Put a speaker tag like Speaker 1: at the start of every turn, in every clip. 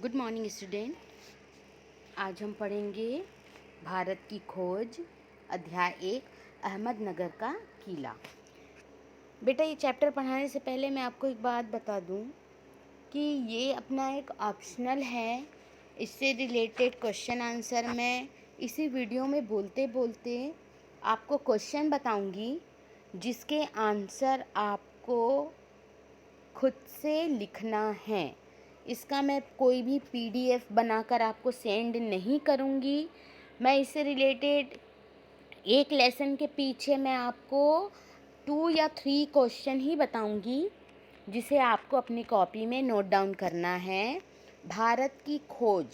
Speaker 1: Good morning student. आज हम पढ़ेंगे भारत की खोज, अध्याय 1, अहमदनगर का किला। बेटा, ये चैप्टर पढ़ाने से पहले मैं आपको एक बात बता दूं कि ये अपना एक ऑप्शनल है। इससे रिलेटेड क्वेश्चन आंसर मैं इसी वीडियो में बोलते बोलते आपको क्वेश्चन बताऊंगी, जिसके आंसर आपको खुद से लिखना है। इसका मैं कोई भी पीडीएफ बनाकर आपको सेंड नहीं करूँगी। मैं इससे रिलेटेड एक लेसन के पीछे मैं आपको 2 या 3 क्वेश्चन ही बताऊँगी, जिसे आपको अपनी कॉपी में नोट डाउन करना है। भारत की खोज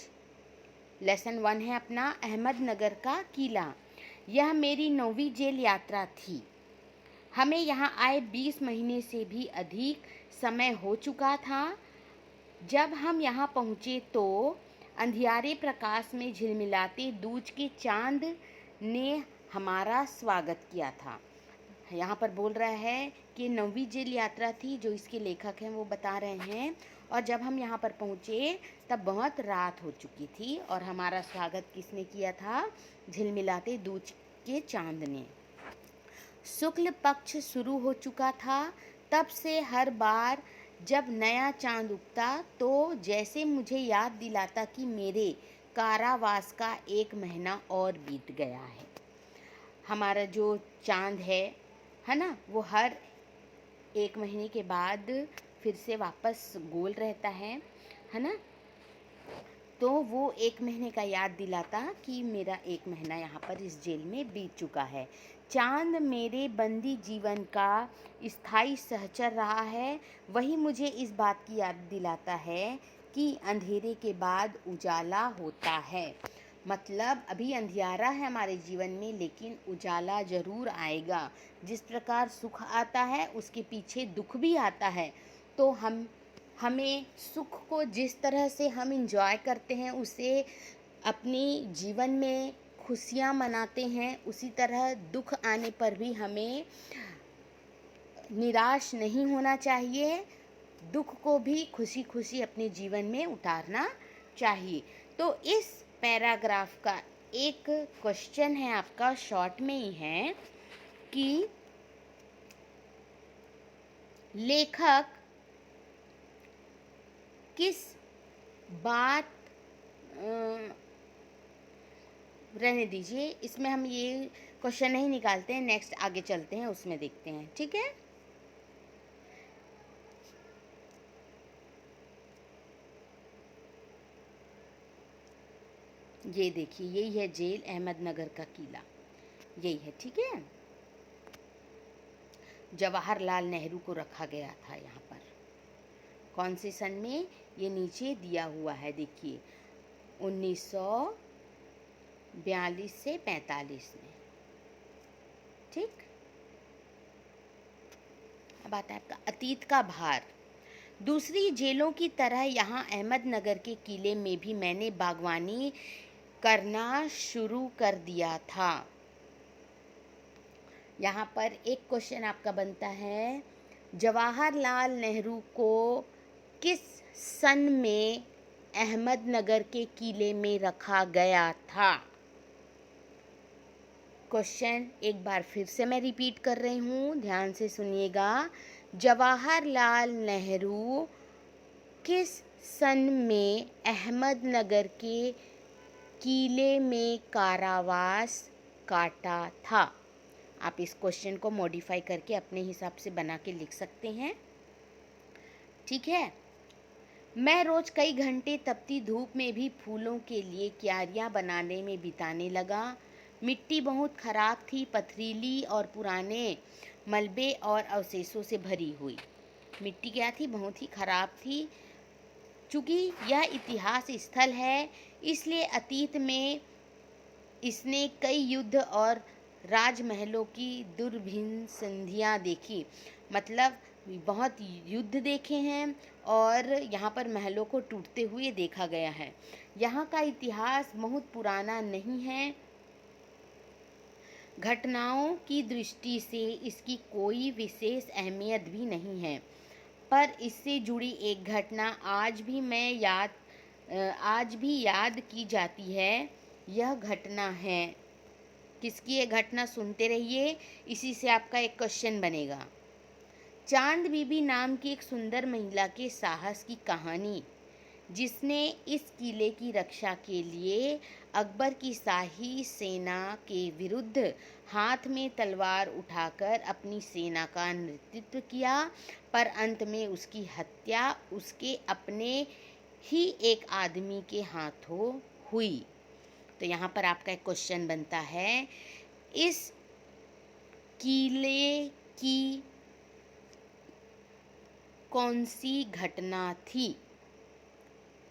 Speaker 1: लेसन 1 है अपना, अहमदनगर का किला। यह मेरी 9वीं जेल यात्रा थी। हमें यहाँ आए 20 महीने से भी अधिक समय हो चुका था। जब हम यहाँ पहुँचे तो अंधियारे प्रकाश में झिलमिलाते दूज के चांद ने हमारा स्वागत किया था। यहाँ पर बोल रहा है कि 9वीं जेल यात्रा थी, जो इसके लेखक हैं वो बता रहे हैं। और जब हम यहाँ पर पहुँचे तब बहुत रात हो चुकी थी और हमारा स्वागत किसने किया था? झिलमिलाते दूज के चांद ने। शुक्ल पक्ष शुरू हो चुका था। तब से हर बार जब नया चांद उगता तो जैसे मुझे याद दिलाता कि मेरे कारावास का 1 महीना और बीत गया है। हमारा जो चांद है ना, वो हर 1 महीने के बाद फिर से वापस गोल रहता है ना। तो वो 1 महीने का याद दिलाता कि मेरा 1 महीना यहाँ पर इस जेल में बीत चुका है। चांद मेरे बंदी जीवन का स्थायी सहचर रहा है। वही मुझे इस बात की याद दिलाता है कि अंधेरे के बाद उजाला होता है। मतलब अभी अंधियारा है हमारे जीवन में, लेकिन उजाला ज़रूर आएगा। जिस प्रकार सुख आता है उसके पीछे दुख भी आता है। तो हमें सुख को जिस तरह से हम इंजॉय करते हैं, उसे अपनी जीवन में खुशियाँ मनाते हैं, उसी तरह दुख आने पर भी हमें निराश नहीं होना चाहिए। दुख को भी खुशी खुशी अपने जीवन में उतारना चाहिए। तो इस पैराग्राफ का एक क्वेश्चन है आपका, शॉर्ट में ही है, कि लेखक किस बात रहने दीजिए, इसमें हम ये क्वेश्चन नहीं निकालते हैं, नेक्स्ट आगे चलते हैं, उसमें देखते हैं। ठीक है। ये देखिए, यही है जेल, अहमदनगर का किला, यही है। ठीक है। जवाहरलाल नेहरू को रखा गया था यहाँ पर। कौन से सन में? ये नीचे दिया हुआ है, देखिए, 1942 से 45 में। ठीक। अब आता है आपका अतीत का भार। दूसरी जेलों की तरह यहाँ अहमदनगर के किले में भी मैंने बागवानी करना शुरू कर दिया था। यहाँ पर एक क्वेश्चन आपका बनता है, जवाहरलाल नेहरू को किस सन में अहमदनगर के किले में रखा गया था? क्वेश्चन एक बार फिर से मैं रिपीट कर रही हूँ, ध्यान से सुनिएगा। जवाहरलाल नेहरू किस सन में अहमदनगर के किले में कारावास काटा था? आप इस क्वेश्चन को मॉडिफाई करके अपने हिसाब से बना के लिख सकते हैं। ठीक है। मैं रोज कई घंटे तपती धूप में भी फूलों के लिए क्यारियां बनाने में बिताने लगा। मिट्टी बहुत खराब थी, पथरीली और पुराने मलबे और अवशेषों से भरी हुई। मिट्टी क्या थी? बहुत ही खराब थी। चूँकि यह इतिहास स्थल है, इसलिए अतीत में इसने कई युद्ध और राजमहलों की दुर्भिन्न संधियाँ देखी। मतलब बहुत युद्ध देखे हैं और यहाँ पर महलों को टूटते हुए देखा गया है। यहाँ का इतिहास बहुत पुराना नहीं है। घटनाओं की दृष्टि से इसकी कोई विशेष अहमियत भी नहीं है, पर इससे जुड़ी एक घटना आज भी मैं याद आज भी याद की जाती है। यह घटना है, किसकी ये घटना, सुनते रहिए, इसी से आपका एक क्वेश्चन बनेगा। चांद बीबी नाम की एक सुंदर महिला के साहस की कहानी, जिसने इस किले की रक्षा के लिए अकबर की शाही सेना के विरुद्ध हाथ में तलवार उठाकर अपनी सेना का नेतृत्व किया, पर अंत में उसकी हत्या उसके अपने ही एक आदमी के हाथों हुई। तो यहाँ पर आपका एक क्वेश्चन बनता है, इस किले की कौन सी घटना थी?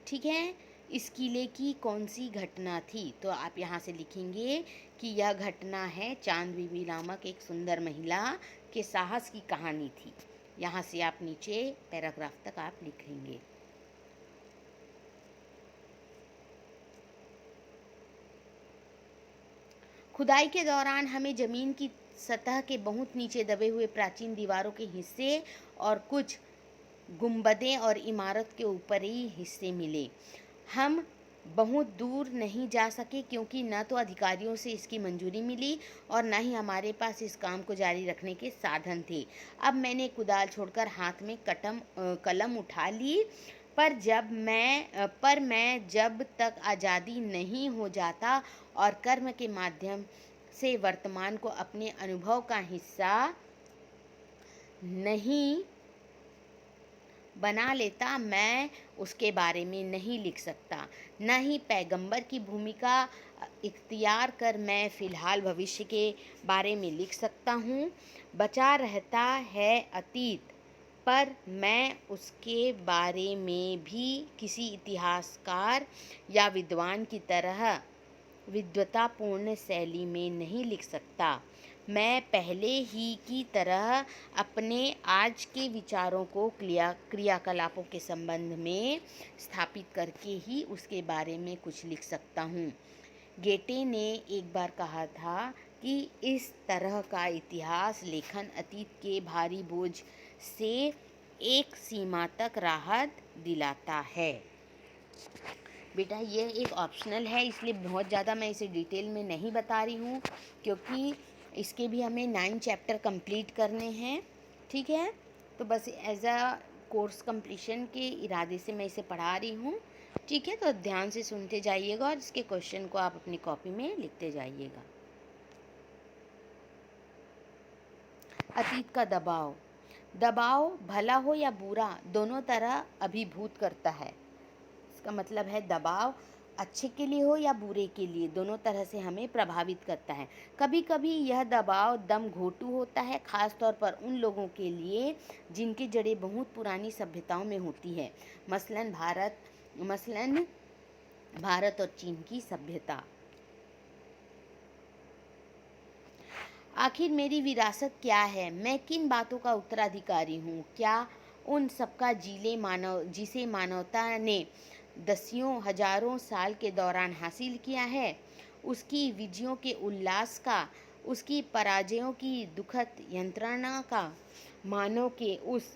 Speaker 1: ठीक है, इस किले की कौन सी घटना थी? तो आप यहाँ से लिखेंगे कि यह घटना है चांद बीबी नामक एक सुंदर महिला के साहस की कहानी थी। यहाँ से आप नीचे पैराग्राफ तक आप लिखेंगे। खुदाई के दौरान हमें जमीन की सतह के बहुत नीचे दबे हुए प्राचीन दीवारों के हिस्से और कुछ गुंबदें और इमारत के ऊपरी हिस्से मिले। हम बहुत दूर नहीं जा सके क्योंकि न तो अधिकारियों से इसकी मंजूरी मिली और न ही हमारे पास इस काम को जारी रखने के साधन थे। अब मैंने कुदाल छोड़कर हाथ में कलम उठा ली, पर मैं जब तक आज़ादी नहीं हो जाता और कर्म के माध्यम से वर्तमान को अपने अनुभव का हिस्सा नहीं बना लेता, मैं उसके बारे में नहीं लिख सकता। न ही पैगंबर की भूमिका इख्तियार कर मैं फ़िलहाल भविष्य के बारे में लिख सकता हूँ। बचा रहता है अतीत, पर मैं उसके बारे में भी किसी इतिहासकार या विद्वान की तरह विद्वतापूर्ण शैली में नहीं लिख सकता। मैं पहले ही की तरह अपने आज के विचारों को क्रियाकलापों के संबंध में स्थापित करके ही उसके बारे में कुछ लिख सकता हूँ। गेटे ने एक बार कहा था कि इस तरह का इतिहास लेखन अतीत के भारी बोझ से एक सीमा तक राहत दिलाता है। बेटा ये एक ऑप्शनल है, इसलिए बहुत ज़्यादा मैं इसे डिटेल में नहीं बता रही हूँ, क्योंकि इसके भी हमें 9 चैप्टर कंप्लीट करने हैं। ठीक है, तो बस एज अ कोर्स कंप्लीशन के इरादे से मैं इसे पढ़ा रही हूँ। ठीक है, तो ध्यान से सुनते जाइएगा और इसके क्वेश्चन को आप अपनी कॉपी में लिखते जाइएगा। अतीत का दबाव। दबाव भला हो या बुरा, दोनों तरह अभिभूत करता है। इसका मतलब है दबाव अच्छे के लिए हो या बुरे के लिए, दोनों तरह से हमें प्रभावित करता है। कभी कभी यह दबाव दम घोंटू होता है, खास तौर पर उन लोगों के लिए जिनकी जड़ें बहुत पुरानी सभ्यताओं में होती है, मसलन भारत और चीन की सभ्यता। आखिर मेरी विरासत क्या है? मैं किन बातों का उत्तराधिकारी हूँ? क्या उन सबका जिसे मानवता ने दसियों हजारों साल के दौरान हासिल किया है, उसकी विजयों के उल्लास का, उसकी पराजयों की दुखद यंत्रणा का, मानव के उस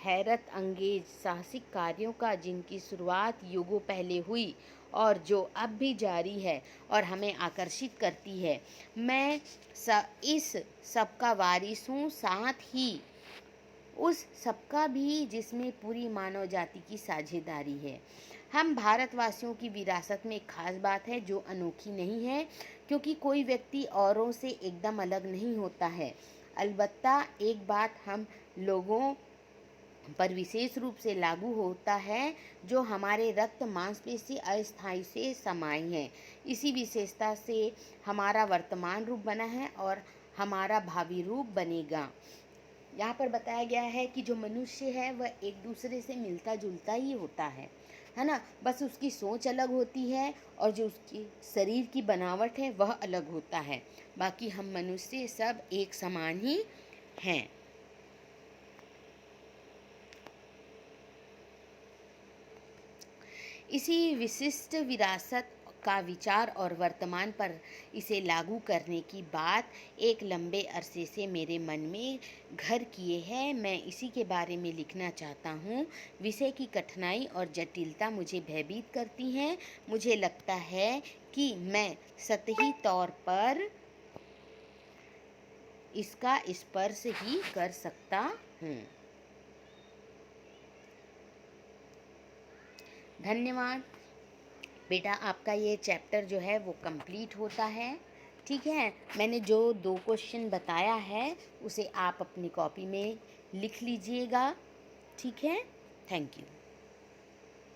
Speaker 1: हैरत अंगेज साहसिक कार्यों का जिनकी शुरुआत युगों पहले हुई और जो अब भी जारी है और हमें आकर्षित करती है। मैं इस सब का वारिस हूँ, साथ ही उस सबका भी जिसमें पूरी मानव जाति की साझेदारी है। हम भारतवासियों की विरासत में एक खास बात है जो अनोखी नहीं है, क्योंकि कोई व्यक्ति औरों से एकदम अलग नहीं होता है। अलबत्ता एक बात हम लोगों पर विशेष रूप से लागू होता है, जो हमारे रक्त मांसपेशी अस्थायी से समाई है। इसी विशेषता से हमारा वर्तमान रूप बना है और हमारा भावी रूप बनेगा। यहाँ पर बताया गया है कि जो मनुष्य है वह एक दूसरे से मिलता जुलता ही होता है ना, बस उसकी सोच अलग होती है और जो उसकी शरीर की बनावट है वह अलग होता है। बाकी हम मनुष्य सब एक समान ही हैं। इसी विशिष्ट विरासत का विचार और वर्तमान पर इसे लागू करने की बात एक लंबे अरसे से मेरे मन में घर किए है। मैं इसी के बारे में लिखना चाहता हूँ। विषय की कठिनाई और जटिलता मुझे भयभीत करती हैं। मुझे लगता है कि मैं सतही तौर पर इसका स्पर्श ही कर सकता हूँ। धन्यवाद बेटा। आपका ये चैप्टर जो है वो कंप्लीट होता है। ठीक है, मैंने जो 2 क्वेश्चन बताया है उसे आप अपनी कॉपी में लिख लीजिएगा। ठीक है, थैंक यू।